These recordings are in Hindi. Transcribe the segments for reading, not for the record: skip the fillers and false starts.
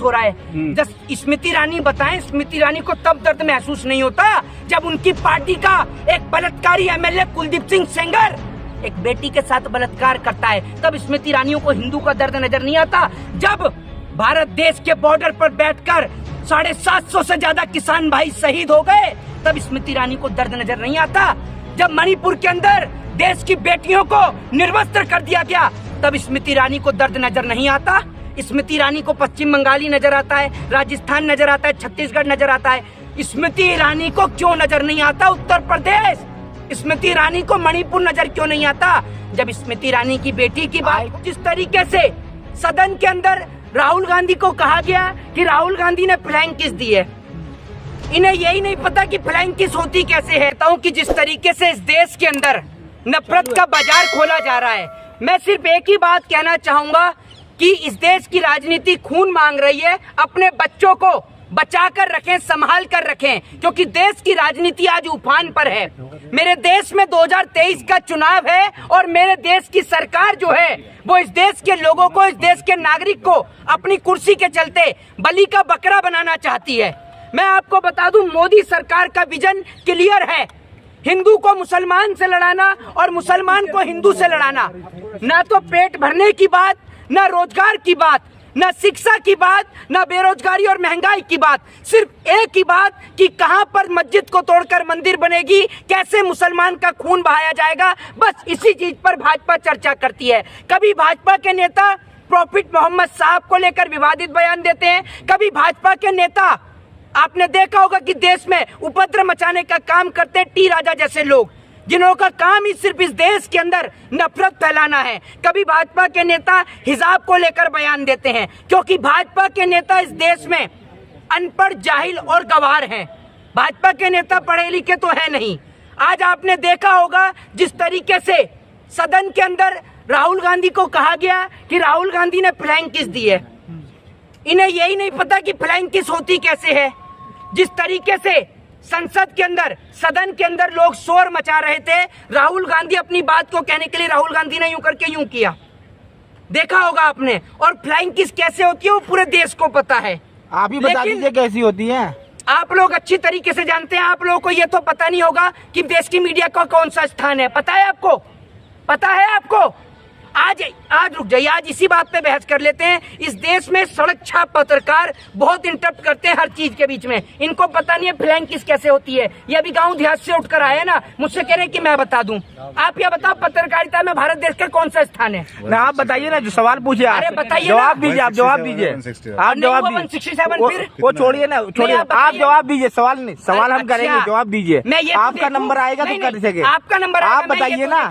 हो रहा है। जब स्मृति ईरानी बताएं, स्मृति ईरानी को तब दर्द महसूस नहीं होता जब उनकी पार्टी का एक बलात्कारी एमएलए कुलदीप सिंह सेंगर एक बेटी के साथ बलात्कार करता है। तब स्मृति ईरानियों को हिंदू का दर्द नजर नहीं आता। जब भारत देश के बॉर्डर पर बैठकर 750 से ज्यादा किसान भाई शहीद हो गए, तब स्मृति ईरानी को दर्द नजर नहीं आता। जब मणिपुर के अंदर देश की बेटियों को निर्वस्त्र कर दिया गया, तब स्मृति ईरानी को दर्द नजर नहीं आता। स्मृति ईरानी को पश्चिम बंगाली नजर आता है, राजस्थान नजर आता है, छत्तीसगढ़ नजर आता है। स्मृति ईरानी को क्यों नजर नहीं आता उत्तर प्रदेश? स्मृति ईरानी को मणिपुर नजर क्यों नहीं आता? जब स्मृति ईरानी की बेटी की बात, जिस तरीके से सदन के अंदर राहुल गांधी को कहा गया कि राहुल गांधी ने फ्लाइंग किस दी है, इन्हें यही नहीं पता कि फ्लाइंग किस होती कैसे है। कि जिस तरीके से इस देश के अंदर नफरत का बाजार खोला जा रहा है, मैं सिर्फ एक ही बात कहना चाहूंगा कि इस देश की राजनीति खून मांग रही है। अपने बच्चों को बचा कर रखें, संभाल कर रखें, क्योंकि देश की राजनीति आज उफान पर है। मेरे देश में 2023 का चुनाव है और मेरे देश की सरकार जो है वो इस देश के लोगों को, इस देश के नागरिक को अपनी कुर्सी के चलते बलि का बकरा बनाना चाहती है। मैं आपको बता दूं, मोदी सरकार का विजन क्लियर है, हिंदू को मुसलमान से लड़ाना और मुसलमान को हिंदू से लड़ाना। ना तो पेट भरने की बात, ना रोजगार की बात, ना शिक्षा की बात, ना बेरोजगारी और महंगाई की बात, सिर्फ एक ही बात कि कहां पर मस्जिद को तोड़कर मंदिर बनेगी, कैसे मुसलमान का खून बहाया जाएगा। बस इसी चीज पर भाजपा चर्चा करती है। कभी भाजपा के नेता प्रॉफिट मोहम्मद साहब को लेकर विवादित बयान देते हैं, कभी भाजपा के नेता, आपने देखा होगा कि देश में उपद्रव मचाने का काम करते हैं टी राजा जैसे लोग, जिन्हों का काम ही सिर्फ इस देश के अंदर नफरत फैलाना है। कभी भाजपा के नेता हिजाब को लेकर बयान देते हैं, क्योंकि भाजपा के नेता इस देश में अनपढ़, जाहिल और गवार हैं। भाजपा के नेता पढ़े लिखे तो है नहीं। आज आपने देखा होगा जिस तरीके से सदन के अंदर राहुल गांधी को कहा गया कि राहुल गांधी ने फ्लाइंग किस दी है, इन्हें यही नहीं पता कि फ्लाइंग किस होती कैसे है। जिस तरीके से संसद के अंदर, सदन के अंदर लोग शोर मचा रहे थे, राहुल गांधी अपनी बात को कहने के लिए राहुल गांधी ने यूं करके यूं किया, देखा होगा आपने। और फ्लाइंग किस कैसे होती है वो पूरे देश को पता है। आप ही बता दीजिए कैसी होती है। आप लोग अच्छी तरीके से जानते हैं। आप लोगों को ये तो पता नहीं होगा कि देश की मीडिया का कौन सा स्थान है। पता है आपको? पता है आपको? आज रुक जाइए, आज इसी बात पे बहस कर लेते हैं। इस देश में सड़क छाप पत्रकार बहुत इंटरप्ट करते हैं हर चीज के बीच में। इनको पता नहीं है फ्लाइंग किस कैसे होती है। ये अभी गांव देहात से उठकर आए ना, मुझसे कह रहे हैं कि मैं बता दूं। आप ये बताओ, पत्रकारिता में भारत देश का कौन सा स्थान है? ना आप बताइए ना, जो सवाल पूछे। अरे बताइए, जवाब दीजिए, आप जवाब दीजिए। आप जवाब दीजिए। 167 फिर वो छोड़िए ना, छोड़िए, आप जवाब दीजिए। सवाल नहीं, सवाल हम करेंगे, जवाब दीजिए। आपका नंबर आएगा तो कर सके। आपका नंबर आप बताइए ना,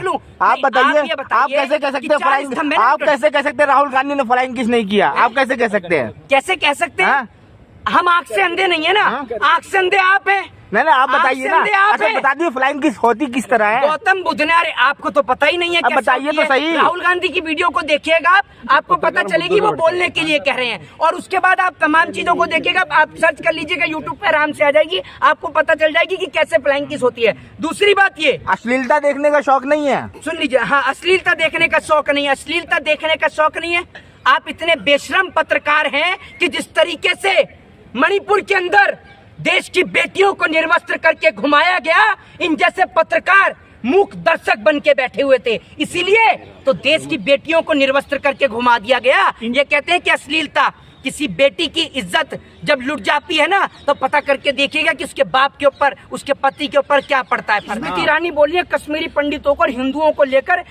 आप बताइए। आप कैसे कह सकते हैं फ्लाइंग? आप कैसे कह सकते हैं राहुल गांधी ने फ्लाइंग किस नहीं किया? आप कैसे कह सकते हैं? कैसे कह सकते हैं? हम आंख से अंधे नहीं है ना, आंख से अंधे आप हैं। नहीं, आप बताइए ना। अच्छा बता दिए फ्लाइंग किस होती किस तरह है। गौतम बुद्ध ने, अरे आपको तो पता ही नहीं है। बताइए तो सही। राहुल गांधी की वीडियो को देखिएगा आप, आपको पता चलेगी वो बोलने के लिए कह रहे हैं। और उसके बाद आप तमाम चीजों को देखिएगा, आप सर्च कर लीजिएगा यूट्यूब पे, आराम से आ जाएगी, आपको पता चल जाएगी कि कैसे फ्लाइंग किस होती है। दूसरी बात, ये अश्लीलता देखने का शौक नहीं है। सुन लीजिए, हाँ, अश्लीलता देखने का शौक नहीं है, अश्लीलता देखने का शौक नहीं है। आप इतने बेशरम पत्रकार हैं कि जिस तरीके से मणिपुर के अंदर देश की बेटियों को निर्वस्त्र करके घुमाया गया, इन जैसे पत्रकार मूक दर्शक बन के बैठे हुए थे, इसीलिए तो देश की बेटियों को निर्वस्त्र करके घुमा दिया गया। ये कहते हैं कि अश्लीलता, किसी बेटी की इज्जत जब लुट जाती है ना, तो पता करके देखिएगा कि उसके बाप के ऊपर, उसके पति के ऊपर क्या पड़ता है। स्मृति ईरानी बोली है कश्मीरी पंडितों को और हिंदुओं को लेकर,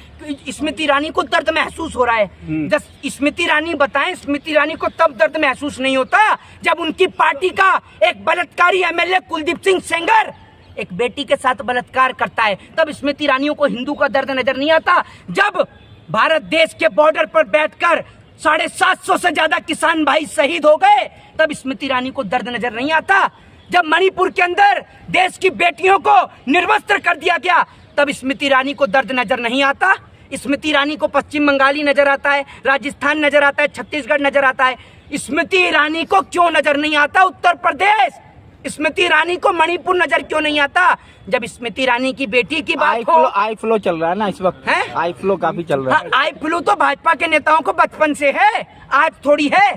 स्मृति ईरानी को दर्द महसूस हो रहा है। जब स्मृति ईरानी बताएं, स्मृति ईरानी को तब दर्द महसूस नहीं होता जब उनकी पार्टी का एक बलात्कारी एमएलए कुलदीप सिंह सेंगर एक बेटी के साथ बलात्कार करता है। तब स्मृति ईरानियों को हिंदू का दर्द नजर नहीं आता। जब भारत देश के बॉर्डर पर बैठकर 750 से ज्यादा किसान भाई शहीद हो गए, तब स्मृति ईरानी को दर्द नजर नहीं आता। जब मणिपुर के अंदर देश की बेटियों को निर्वस्त्र कर दिया गया, तब स्मृति ईरानी को दर्द नजर नहीं आता। स्मृति ईरानी को पश्चिम बंगाली नजर आता है, राजस्थान नजर आता है, छत्तीसगढ़ नजर आता है। स्मृति ईरानी को क्यों नजर नहीं आता उत्तर प्रदेश? स्मृति ईरानी को मणिपुर नजर क्यों नहीं आता? जब स्मृति ईरानी की बेटी की बात हो, आई फ्लो चल रहा है ना इस वक्त, है आई फ्लो काफी चल रहा है। आई फ्लो तो भाजपा के नेताओं को बचपन से है, आज थोड़ी है।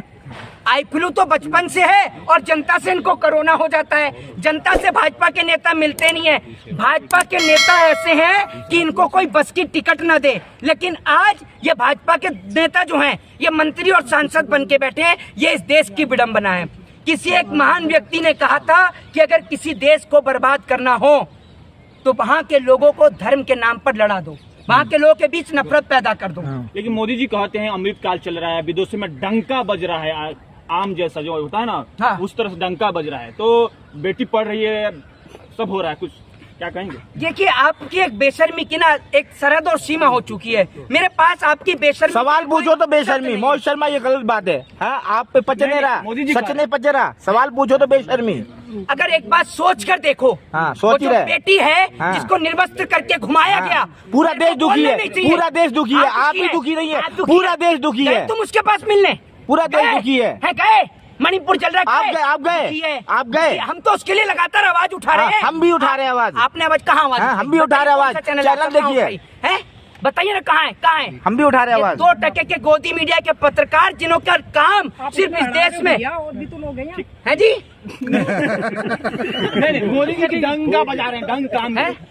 आई फ्लू तो बचपन से है और जनता से इनको कोरोना हो जाता है। जनता से भाजपा के नेता मिलते नहीं है। भाजपा के नेता ऐसे हैं कि इनको कोई बस की टिकट न दे, लेकिन आज ये भाजपा के नेता जो हैं ये मंत्री और सांसद बन के बैठे हैं। ये इस देश की विडंबना है। किसी एक महान व्यक्ति ने कहा था कि अगर किसी देश को बर्बाद करना हो तो वहाँ के लोगों को धर्म के नाम पर लड़ा दो, वहाँ के लोगों के बीच नफरत पैदा कर दो। लेकिन मोदी जी कहते हैं अमृत काल चल रहा है, विदेशों में डंका बज रहा है, आम जैसा जो होता है ना, हाँ। उस तरह से डंका बज रहा है। तो बेटी पढ़ रही है, सब हो रहा है, कुछ क्या कहेंगे? देखिए, आपकी एक बेशर्मी की ना एक सरहद और सीमा हो चुकी है। मेरे पास आपकी बेशर्मी सवाल पूछो तो बेशर्मी। मोहित शर्मा ये गलत बात है। हाँ, आप पे पच नहीं रहा, मोदी जी सच नहीं पच रहा। सवाल पूछो तो बेशर्मी। अगर एक बात सोच कर देखो, हाँ, सोच ही वो जो रहे। बेटी है हाँ। जिसको निर्वस्त्र करके घुमाया हाँ। गया, पूरा मेरे देश को दुखी बोलना है, नहीं चाहिए। पूरा देश दुखी है। आप ही दुखी नहीं है, आप दुखी पूरा है। देश दुखी गए है। तुम उसके पास मिलने, पूरा देश गए? दुखी है। गए मणिपुर चल रहा है, आप गए दुखी है। आप गए। हम तो उसके लिए लगातार आवाज उठा रहे हैं। हम भी उठा रहे हैं आवाज। आपने आवाज कहाँ आवाज हाँ, उठाई? हम भी उठा रहे हैं आवाज। बताइए, कौन सा चैनल आपका कहाँ देखिए। उठाई? हैं? बताइए ना कहाँ है, कहाँ है? हम भी उठा रहे हैं ये आवाज। 2% के गोदी मीडिया के पत्रकार जिन्हों का काम सिर्फ इस देश में है जी। नहीं, मोदी जी डंका बजा रहे हैं,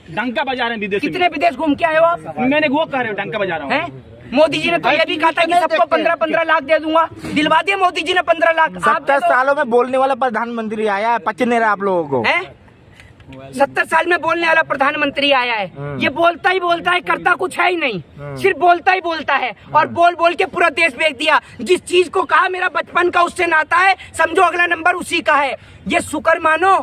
डंका बजा रहे हैं विदेश में। कितने विदेश घूम के आए हो आप? मैंने वो कह रहे हो, डंका बजा रहा हूँ। हैं? मोदी जी ने तो ये भी कहा था कि सबको 15-15 लाख दे दूंगा। दिलवा दिए मोदी जी ने 15 लाख। आप 70 सालों में बोलने वाला प्रधानमंत्री आया है, पच नहीं रहा आप लोगों को। हैं? 70 साल में बोलने वाला प्रधानमंत्री आया है। ये बोलता ही बोलता है, करता कुछ है ही नहीं, सिर्फ बोलता ही बोलता है। और बोल बोल के पूरा देश बेच दिया। जिस चीज को कहा मेरा बचपन का उससे नाता है, समझो अगला नंबर उसी का है। ये शुक्र मानो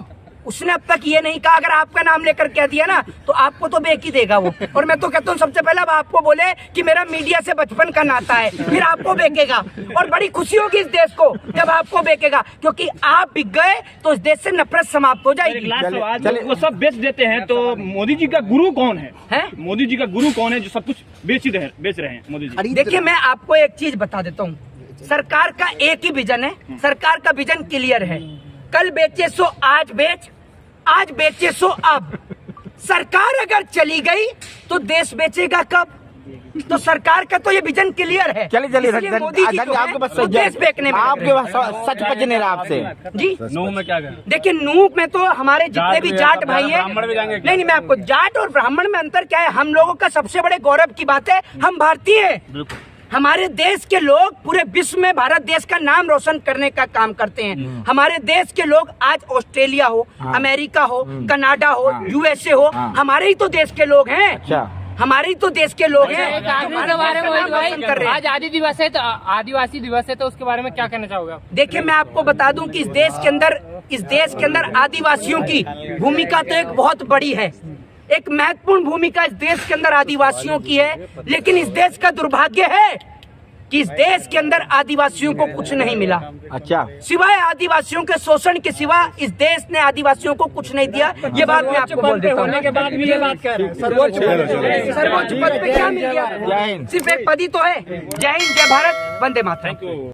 उसने अब तक ये नहीं कहा। अगर आपका नाम लेकर कह दिया ना तो आपको तो बेक ही देगा वो। और मैं तो कहता हूँ सबसे पहले अब आपको बोले कि मेरा मीडिया से बचपन का नाता है, फिर आपको बेकेगा। और बड़ी खुशी होगी इस देश को जब आपको बेकेगा, क्योंकि आप बिक गए तो इस देश से नफरत समाप्त हो एक जाएगी। लास्ट सवाल, वो सब बेच देते हैं तो मोदी जी का गुरु कौन है? हैं? मोदी जी का गुरु कौन है जो सब कुछ बेच रहे हैं मोदी जी? देखिए, मैं आपको एक चीज बता देता हूँ। सरकार का एक ही विजन है, सरकार का विजन क्लियर है। कल बेचे सो आज बेच, आज बेचे सो अब। सरकार अगर चली गई तो देश बेचेगा कब? तो सरकार का तो ये विजन क्लियर है। चलिए इसलिए मोदी जी जो है, आपके पास वो देश बेचने में आपके पास सच पच नहीं रहा आपसे। जी। नूह में क्या करें? देखिए, नूह में तो हमारे जितने भी जाट भाई हैं, ब्राह्मण भी जाएंगे क्या? नहीं, मैं आपको जाट और ब्राह्मण में अंतर क्या है? हम लोगों का सबसे बड़े गौरव की बात है, हम भारतीय हैं। हमारे देश के लोग पूरे विश्व में भारत देश का नाम रोशन करने का काम करते हैं। हमारे देश के लोग आज ऑस्ट्रेलिया हो, अमेरिका हो, कनाडा हो, यूएसए हो, हमारे ही तो देश के लोग हैं। अच्छा, हमारे ही तो देश के लोग हैं। कांग्रेस के बारे में नाम रोशन कर रहे हैं। आज आदिवासी दिवस है तो उसके बारे में क्या कहना चाहोगे आप? देखिए, मैं आपको बता दूं कि इस देश के अंदर आदिवासियों की भूमिका तो एक बहुत बड़ी है। एक महत्वपूर्ण भूमिका इस देश के अंदर आदिवासियों की है। लेकिन इस देश का दुर्भाग्य है कि इस देश के अंदर आदिवासियों को कुछ नहीं मिला। अच्छा, सिवाय आदिवासियों के शोषण के सिवा इस देश ने आदिवासियों को कुछ नहीं दिया। ये बात मैं आपको बोल देता हूँ। होने के बाद भी ये बात कर रहे हैं। सर्वोच्च पद पे क्या मिल गया? जय हिंद। सिर्फ एक पद ही तो है। जय हिंद, जय भारत, वंदे मातरम।